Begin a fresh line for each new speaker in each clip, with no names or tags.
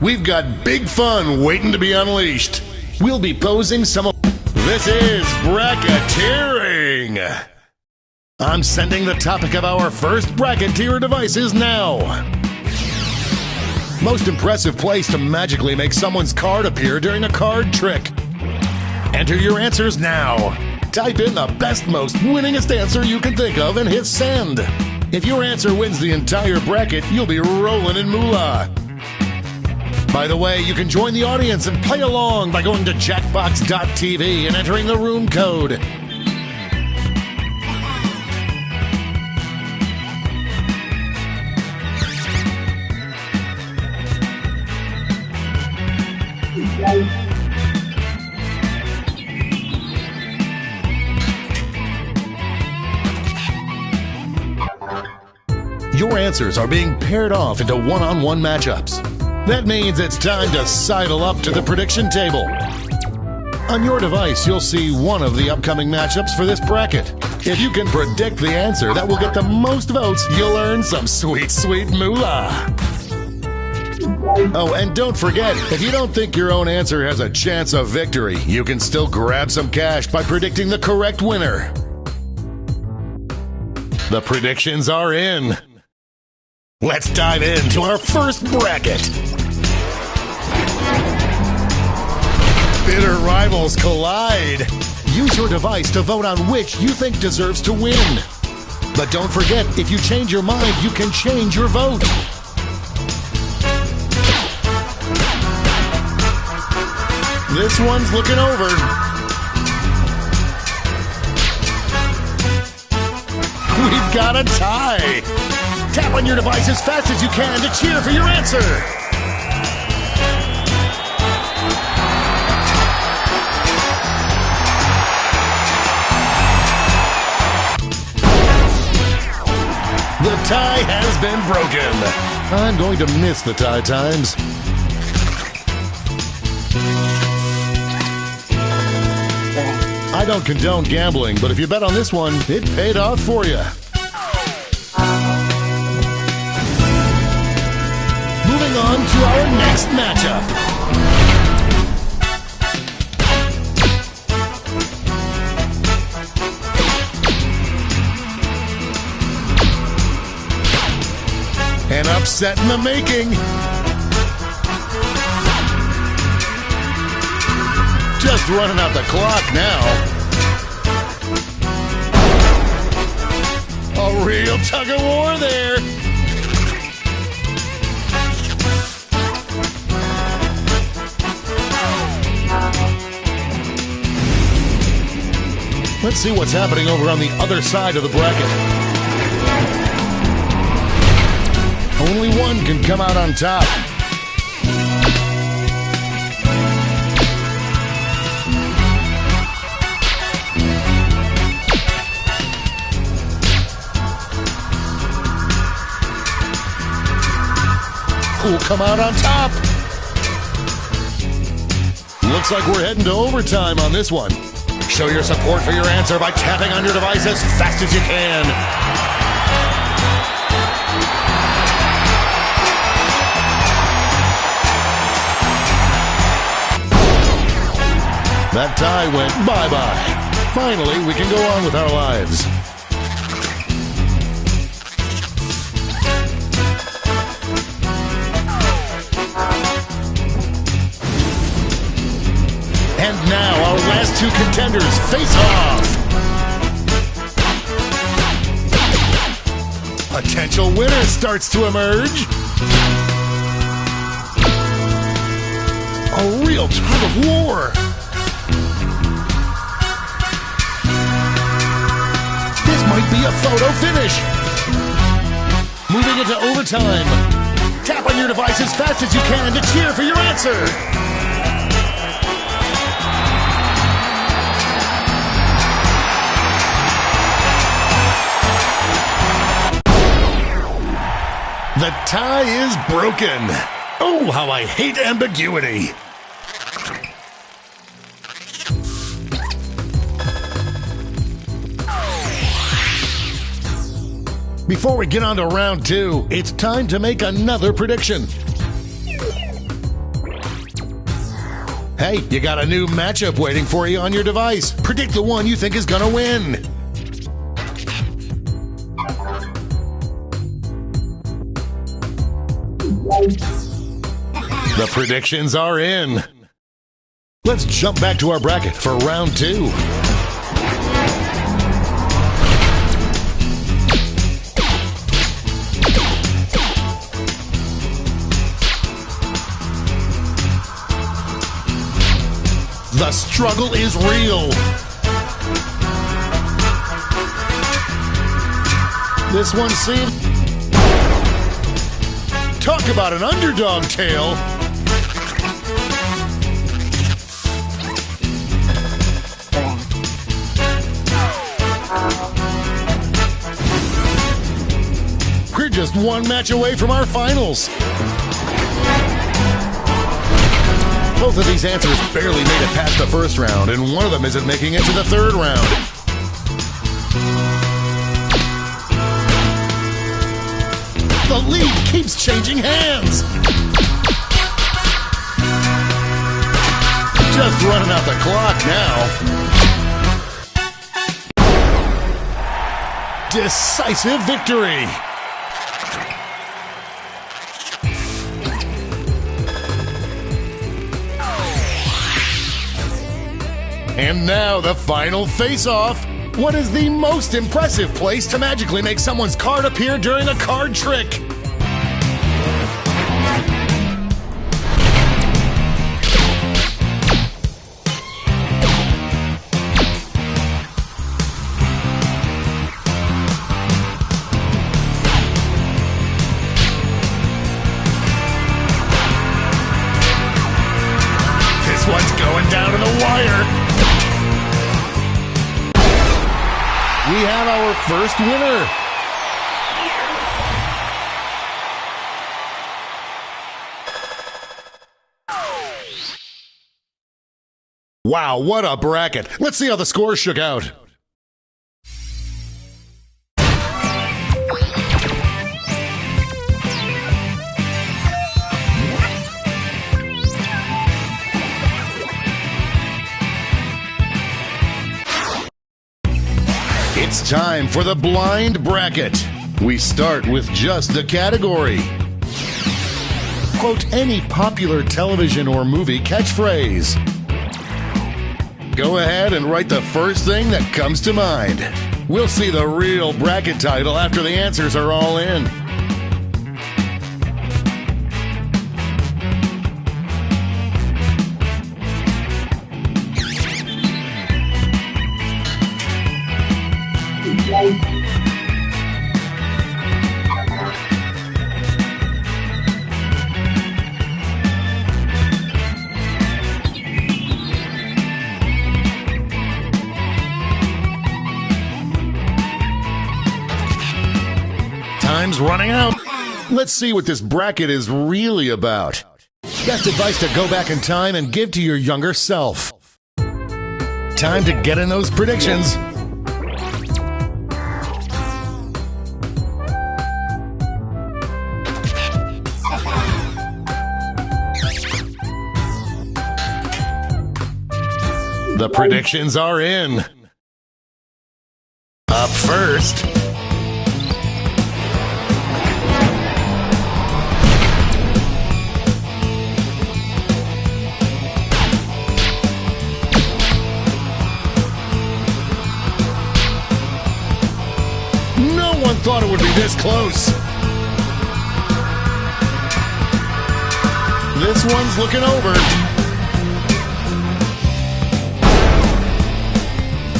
we've got big fun waiting to be unleashed. We'll be posing some of... This is bracketeering. I'm sending the topic of our first bracketeer devices now. Most impressive place to magically make someone's card appear during a card trick. Enter your answers now. Type in the best, most winningest answer you can think of and hit send. If your answer wins the entire bracket, you'll be rolling in moolah. By the way, you can join the audience and play along by going to jackbox.tv and entering the room code. Your answers are being paired off into one-on-one matchups. That means it's time to sidle up to the prediction table. On your device, you'll see one of the upcoming matchups for this bracket. If you can predict the answer that will get the most votes, you'll earn some sweet, sweet moolah. Oh, and don't forget, if you don't think your own answer has a chance of victory, you can still grab some cash by predicting the correct winner. The predictions are in. Let's dive into our first bracket. Bitter rivals collide. Use your device to vote on which you think deserves to win. But don't forget, if you change your mind, you can change your vote. This one's looking over. We've got a tie. Tap on your device as fast as you can to cheer for your answer. The tie has been broken. I'm going to miss the tie times. I don't condone gambling, but if you bet on this one, it paid off for you. Moving on to our next matchup. An upset in the making. Just running out the clock now. A real tug of war there. Let's see what's happening over on the other side of the bracket. Only one can come out on top. Who'll come out on top? Looks like we're heading to overtime on this one. Show your support for your answer by tapping on your device as fast as you can. That tie went bye-bye. Finally, we can go on with our lives. And now our last two contenders face off. Potential winner starts to emerge. A real tug of war. This might be a photo finish. Moving into overtime. Tap on your device as fast as you can to cheer for your answer. The tie is broken. Oh, how I hate ambiguity. Before we get on to round two, it's time to make another prediction. Hey, you got a new matchup waiting for you on your device. Predict the one you think is gonna win. The predictions are in. Let's jump back to our bracket for round 2. The struggle is real. This one seems... Talk about an underdog tale. We're just one match away from our finals. Both of these answers barely made it past the first round, and one of them isn't making it to the third round. The lead keeps changing hands. Just running out the clock now. Decisive victory. And now the final face-off. What is the most impressive place to magically make someone's card appear during a card trick? This one's going down to the wire. We have our first winner. Wow, what a bracket. Let's see how the scores shook out. It's time for the blind bracket. We start with just the category. Quote any popular television or movie catchphrase. Go ahead and write the first thing that comes to mind. We'll see the real bracket title after the answers are all in. Time's running out. Let's see what this bracket is really about. Best advice to go back in time and give to your younger self. Time to get in those predictions. The predictions are in. Up first. No one thought it would be this close. This one's looking over.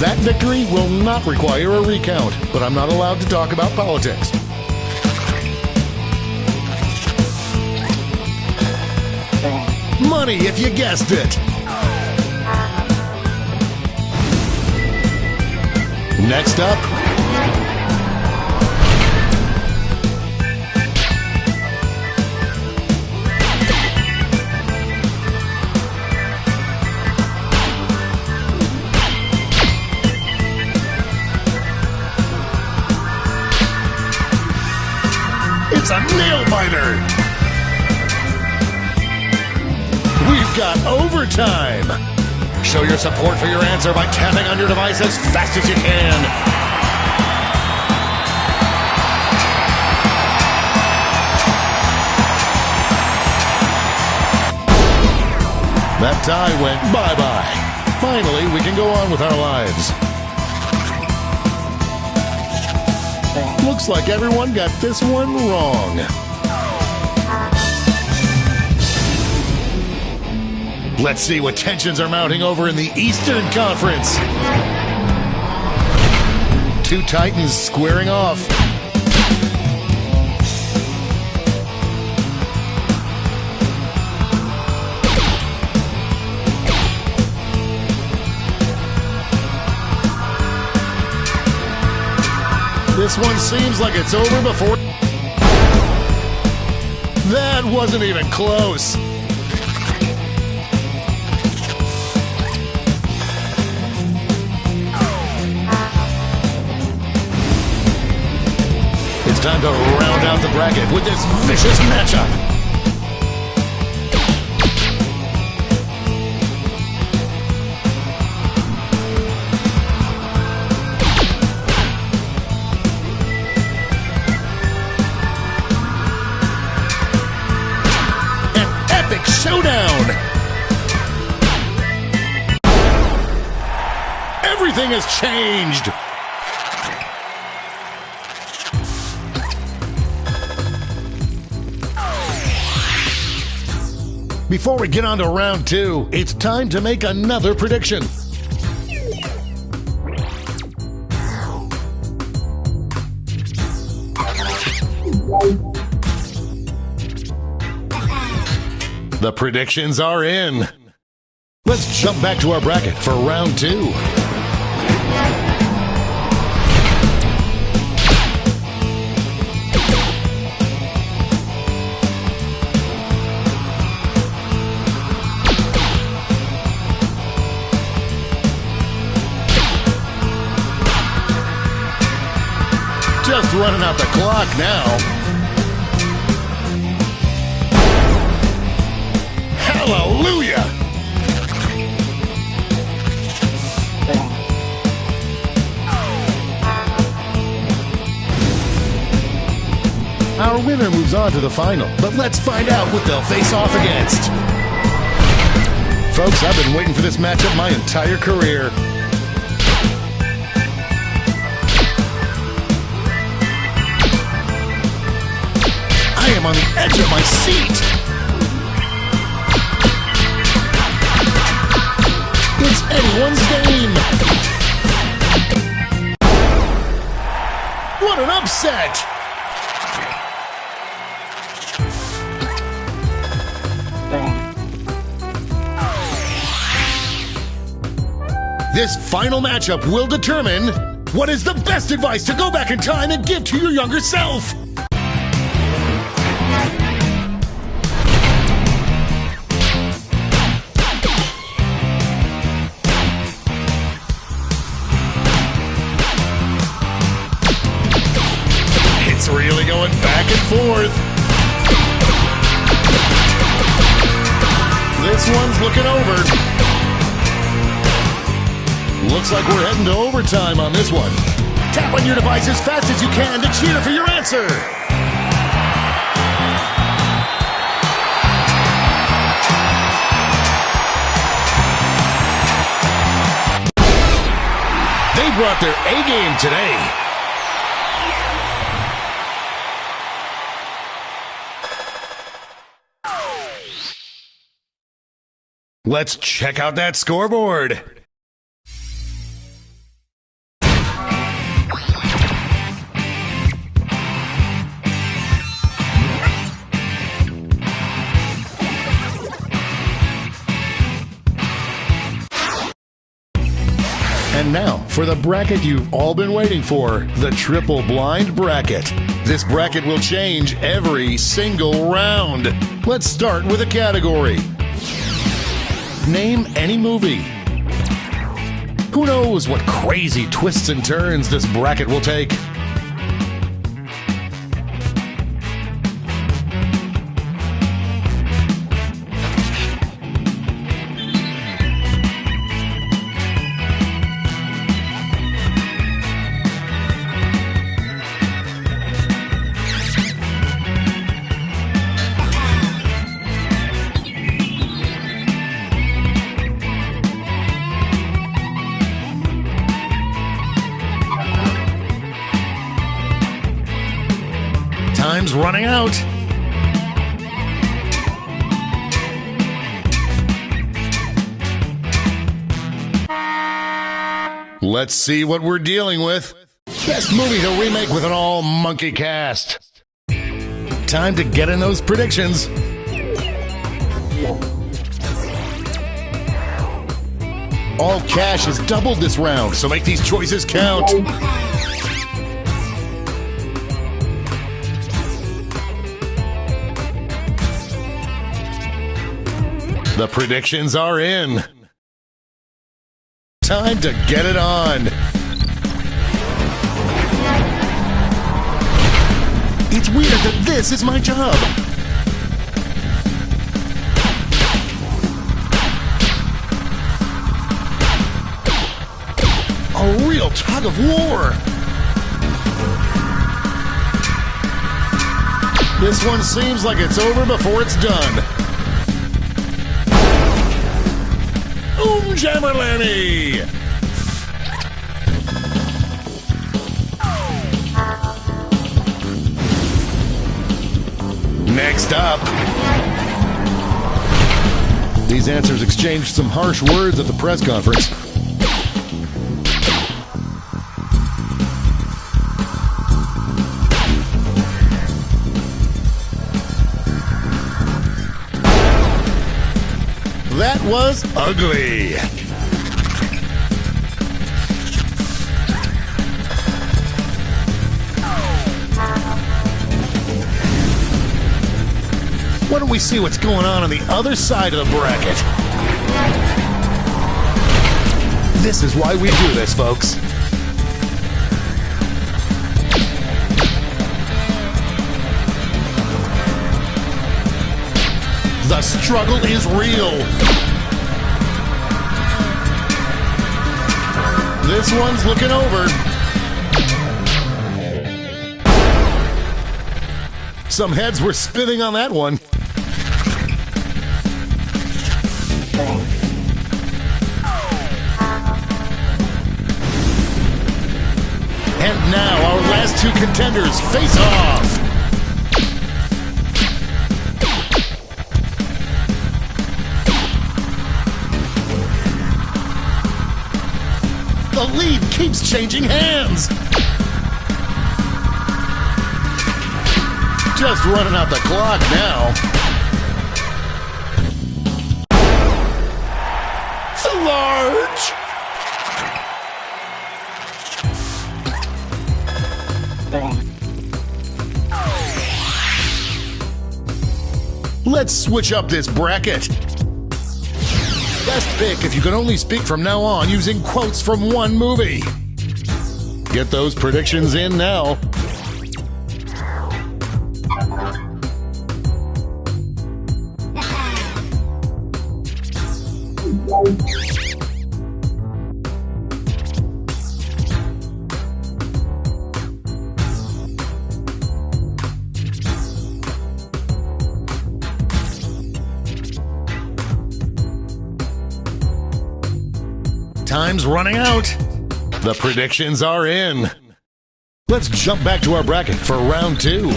That victory will not require a recount, but I'm not allowed to talk about politics. Money if you guessed it. Next up. It's a nail biter! We've we've got overtime. Show your support for your answer by tapping on your device as fast as you can. That tie went bye-bye. Finally, we can go on with our lives. Looks like everyone got this one wrong. Let's see what tensions are mounting over in the Eastern Conference. Two Titans squaring off. This one seems like it's over before... That wasn't even close. It's time to round out the bracket with this vicious matchup. Showdown! Everything has changed! Before we get on to round two, it's time to make another prediction. The predictions are in. Let's jump back to our bracket for round two. Just running out the clock now. Hallelujah! Our winner moves on to the final, but let's find out what they'll face off against. Folks, I've been waiting for this matchup my entire career. I am on the edge of my seat. It's anyone's game. What an upset! This final matchup will determine what is the best advice to go back in time and give to your younger self. It's really going back and forth. This one's looking over. Looks like we're heading to overtime on this one. Tap on your device as fast as you can to cheer for your answer. They brought their A game today. Let's check out that scoreboard. And now, for the bracket you've all been waiting for, the triple blind bracket. This bracket will change every single round. Let's start with a category. Name any movie. Who knows what crazy twists and turns this bracket will take? Time's running out. Let's see what we're dealing with. Best movie to remake with an all-monkey cast. Time to get in those predictions. All cash is doubled this round, so make these choices count. The predictions are in. Time to get it on. It's weird that this is my job. A real tug of war. This one seems like it's over before it's done. Jammerlanny! Next up. These answers exchanged some harsh words at the press conference. That was ugly. Why don't we see what's going on the other side of the bracket? This is why we do this, folks. The struggle is real. This one's looking over. Some heads were spinning on that one. And now our last two contenders face off. The lead keeps changing hands. Just running out the clock now. The large. Let's switch up this bracket. Best pick if you can only speak from now on using quotes from one movie. Get those predictions in now. Time's running out. The predictions are in. Let's jump back to our bracket for round two.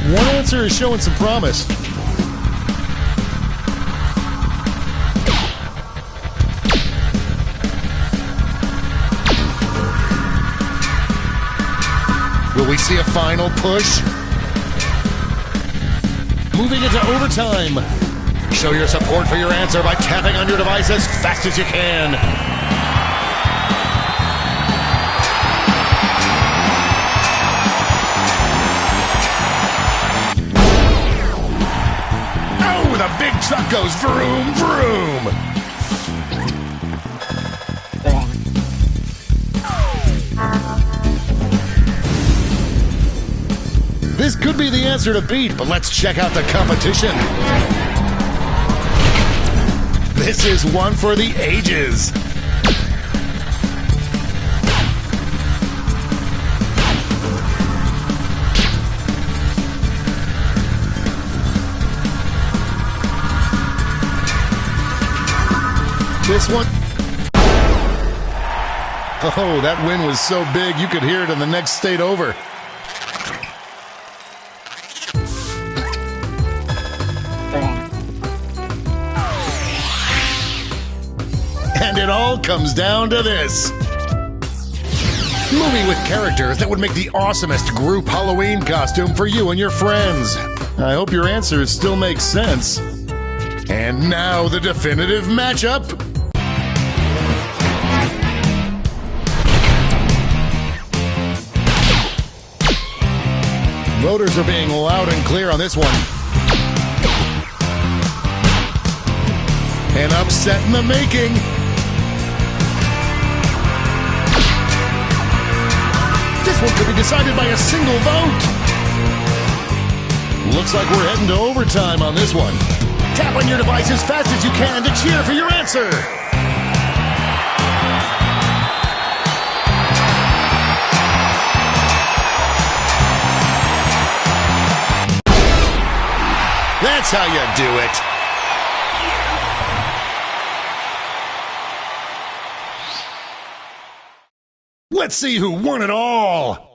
One answer is showing some promise. Will we see a final push? Moving into overtime. Show your support for your answer by tapping on your device as fast as you can. Oh, the big truck goes vroom, vroom. This could be the answer to beat, but let's check out the competition. This is one for the ages. This one. Oh, that win was so big you could hear it in the next state over. And it all comes down to this. Movie with characters that would make the awesomest group Halloween costume for you and your friends. I hope your answers still make sense. And now the definitive matchup. Voters are being loud and clear on this one. An upset in the making. This one could be decided by a single vote. Looks like we're heading to overtime on this one. Tap on your device as fast as you can to cheer for your answer. That's how you do it. Let's see who won it all.